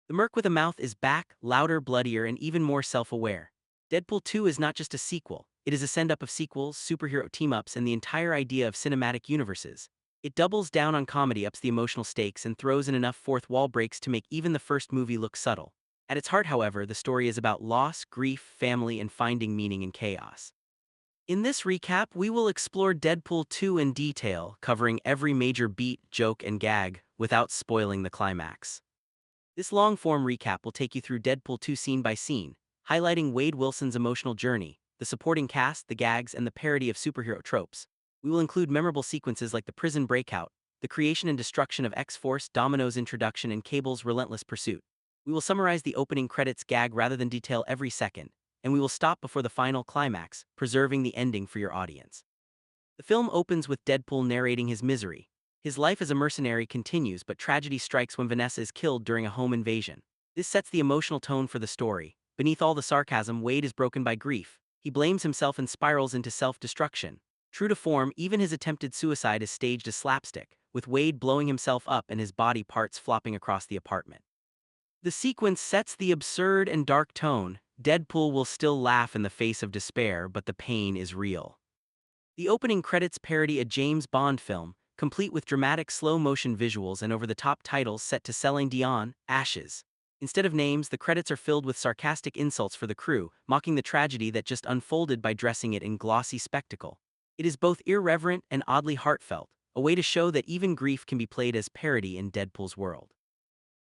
The Merc with a Mouth is back, louder, bloodier, and even more self-aware. Deadpool 2 is not just a sequel, it is a send-up of sequels, superhero team-ups, and the entire idea of cinematic universes. It doubles down on comedy, ups the emotional stakes, and throws in enough fourth wall breaks to make even the first movie look subtle. At its heart, however, the story is about loss, grief, family, and finding meaning in chaos. In this recap, we will explore Deadpool 2 in detail, covering every major beat, joke, and gag, without spoiling the climax. This long-form recap will take you through Deadpool 2 scene by scene, highlighting Wade Wilson's emotional journey, the supporting cast, the gags, and the parody of superhero tropes. We will include memorable sequences like the prison breakout, the creation and destruction of X-Force, Domino's introduction, and Cable's relentless pursuit. We will summarize the opening credits gag rather than detail every second, and we will stop before the final climax, preserving the ending for your audience. The film opens with Deadpool narrating his misery. His life as a mercenary continues, but tragedy strikes when Vanessa is killed during a home invasion. This sets the emotional tone for the story. Beneath all the sarcasm, Wade is broken by grief. He blames himself and spirals into self-destruction. True to form, even his attempted suicide is staged as slapstick, with Wade blowing himself up and his body parts flopping across the apartment. The sequence sets the absurd and dark tone. Deadpool will still laugh in the face of despair, but the pain is real. The opening credits parody a James Bond film, complete with dramatic slow-motion visuals and over-the-top titles set to Celine Dion, Ashes. Instead of names, the credits are filled with sarcastic insults for the crew, mocking the tragedy that just unfolded by dressing it in glossy spectacle. It is both irreverent and oddly heartfelt, a way to show that even grief can be played as parody in Deadpool's world.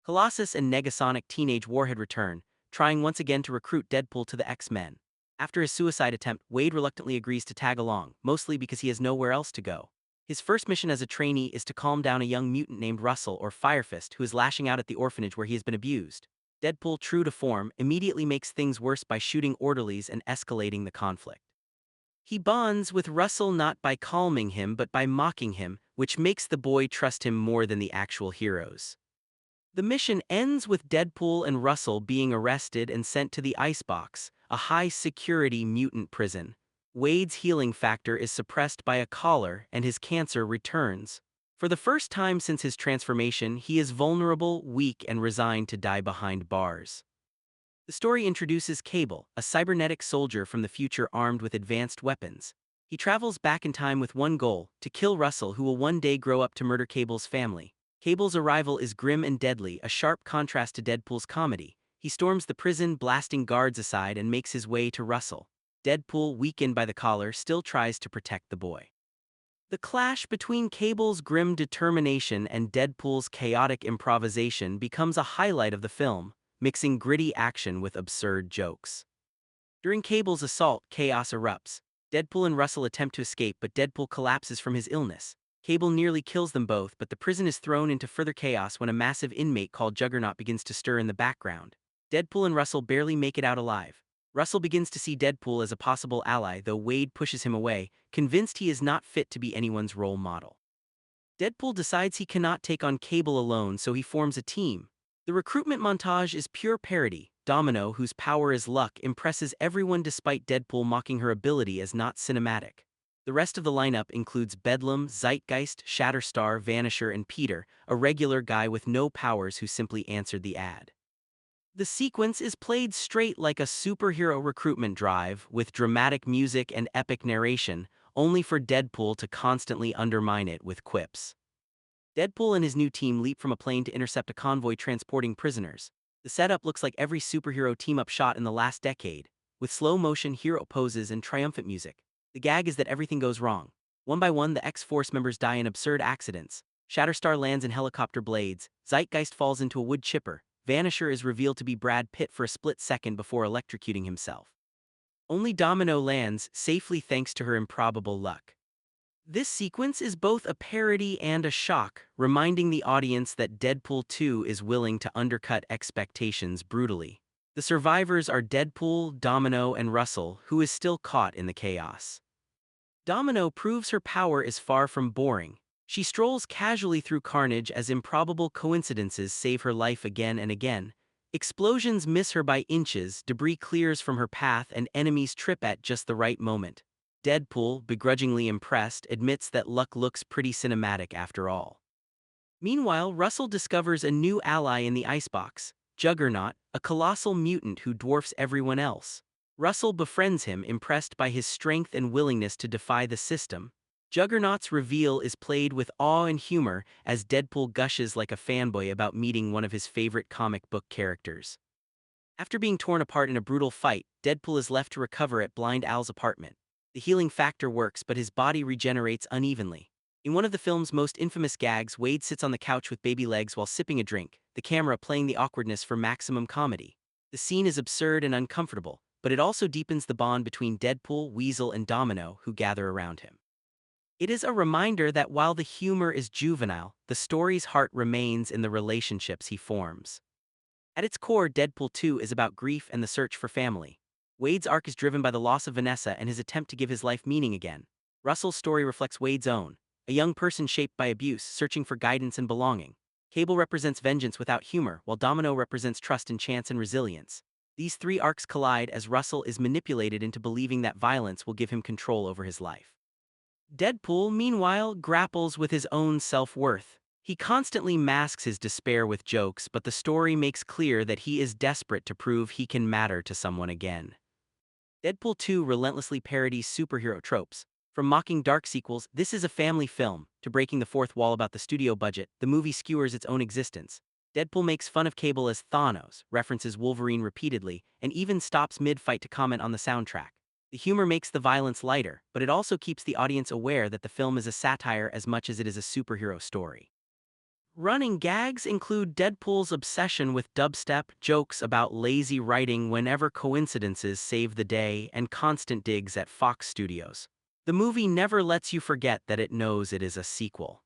Colossus and Negasonic Teenage Warhead return, trying once again to recruit Deadpool to the X-Men. After his suicide attempt, Wade reluctantly agrees to tag along, mostly because he has nowhere else to go. His first mission as a trainee is to calm down a young mutant named Russell, or Firefist, who is lashing out at the orphanage where he has been abused. Deadpool, true to form, immediately makes things worse by shooting orderlies and escalating the conflict. He bonds with Russell not by calming him but by mocking him, which makes the boy trust him more than the actual heroes. The mission ends with Deadpool and Russell being arrested and sent to the Icebox, a high-security mutant prison. Wade's healing factor is suppressed by a collar and his cancer returns. For the first time since his transformation, he is vulnerable, weak, and resigned to die behind bars. The story introduces Cable, a cybernetic soldier from the future armed with advanced weapons. He travels back in time with one goal: to kill Russell, who will one day grow up to murder Cable's family. Cable's arrival is grim and deadly, a sharp contrast to Deadpool's comedy. He storms the prison, blasting guards aside, and makes his way to Russell. Deadpool, weakened by the collar, still tries to protect the boy. The clash between Cable's grim determination and Deadpool's chaotic improvisation becomes a highlight of the film, mixing gritty action with absurd jokes. During Cable's assault, chaos erupts. Deadpool and Russell attempt to escape, but Deadpool collapses from his illness. Cable nearly kills them both, but the prison is thrown into further chaos when a massive inmate called Juggernaut begins to stir in the background. Deadpool and Russell barely make it out alive. Russell begins to see Deadpool as a possible ally, though Wade pushes him away, convinced he is not fit to be anyone's role model. Deadpool decides he cannot take on Cable alone, so he forms a team. The recruitment montage is pure parody. Domino, whose power is luck, impresses everyone despite Deadpool mocking her ability as not cinematic. The rest of the lineup includes Bedlam, Zeitgeist, Shatterstar, Vanisher, and Peter, a regular guy with no powers who simply answered the ad. The sequence is played straight like a superhero recruitment drive, with dramatic music and epic narration, only for Deadpool to constantly undermine it with quips. Deadpool and his new team leap from a plane to intercept a convoy transporting prisoners. The setup looks like every superhero team-up shot in the last decade, with slow-motion hero poses and triumphant music. The gag is that everything goes wrong. One by one, the X-Force members die in absurd accidents. Shatterstar lands in helicopter blades, Zeitgeist falls into a wood chipper, Vanisher is revealed to be Brad Pitt for a split second before electrocuting himself. Only Domino lands, safely thanks to her improbable luck. This sequence is both a parody and a shock, reminding the audience that Deadpool 2 is willing to undercut expectations brutally. The survivors are Deadpool, Domino, and Russell, who is still caught in the chaos. Domino proves her power is far from boring. She strolls casually through carnage as improbable coincidences save her life again and again. Explosions miss her by inches, debris clears from her path, and enemies trip at just the right moment. Deadpool, begrudgingly impressed, admits that luck looks pretty cinematic after all. Meanwhile, Russell discovers a new ally in the Icebox. Juggernaut, a colossal mutant who dwarfs everyone else. Russell befriends him, impressed by his strength and willingness to defy the system. Juggernaut's reveal is played with awe and humor as Deadpool gushes like a fanboy about meeting one of his favorite comic book characters. After being torn apart in a brutal fight, Deadpool is left to recover at Blind Al's apartment. The healing factor works, but his body regenerates unevenly. In one of the film's most infamous gags, Wade sits on the couch with baby legs while sipping a drink, the camera playing the awkwardness for maximum comedy. The scene is absurd and uncomfortable, but it also deepens the bond between Deadpool, Weasel, and Domino, who gather around him. It is a reminder that while the humor is juvenile, the story's heart remains in the relationships he forms. At its core, Deadpool 2 is about grief and the search for family. Wade's arc is driven by the loss of Vanessa and his attempt to give his life meaning again. Russell's story reflects Wade's own, a young person shaped by abuse, searching for guidance and belonging. Cable represents vengeance without humor, while Domino represents trust in chance and resilience. These three arcs collide as Russell is manipulated into believing that violence will give him control over his life. Deadpool, meanwhile, grapples with his own self-worth. He constantly masks his despair with jokes, but the story makes clear that he is desperate to prove he can matter to someone again. Deadpool 2 relentlessly parodies superhero tropes. From mocking dark sequels, "This is a family film," to breaking the fourth wall about the studio budget, the movie skewers its own existence. Deadpool makes fun of Cable as Thanos, references Wolverine repeatedly, and even stops mid-fight to comment on the soundtrack. The humor makes the violence lighter, but it also keeps the audience aware that the film is a satire as much as it is a superhero story. Running gags include Deadpool's obsession with dubstep, jokes about lazy writing whenever coincidences save the day, and constant digs at Fox Studios. The movie never lets you forget that it knows it is a sequel.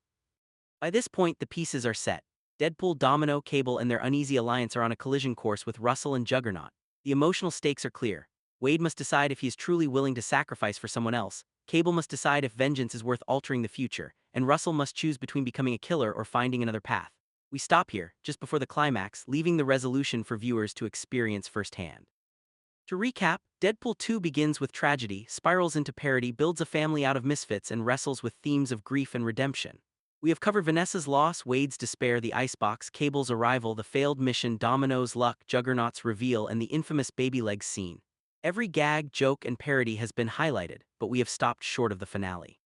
By this point, the pieces are set. Deadpool, Domino, Cable, and their uneasy alliance are on a collision course with Russell and Juggernaut. The emotional stakes are clear. Wade must decide if he is truly willing to sacrifice for someone else, Cable must decide if vengeance is worth altering the future, and Russell must choose between becoming a killer or finding another path. We stop here, just before the climax, leaving the resolution for viewers to experience firsthand. To recap, Deadpool 2 begins with tragedy, spirals into parody, builds a family out of misfits, and wrestles with themes of grief and redemption. We have covered Vanessa's loss, Wade's despair, the icebox, Cable's arrival, the failed mission, Domino's luck, Juggernaut's reveal, and the infamous baby legs scene. Every gag, joke, and parody has been highlighted, but we have stopped short of the finale.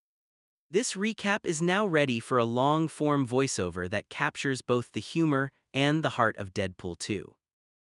This recap is now ready for a long-form voiceover that captures both the humor and the heart of Deadpool 2.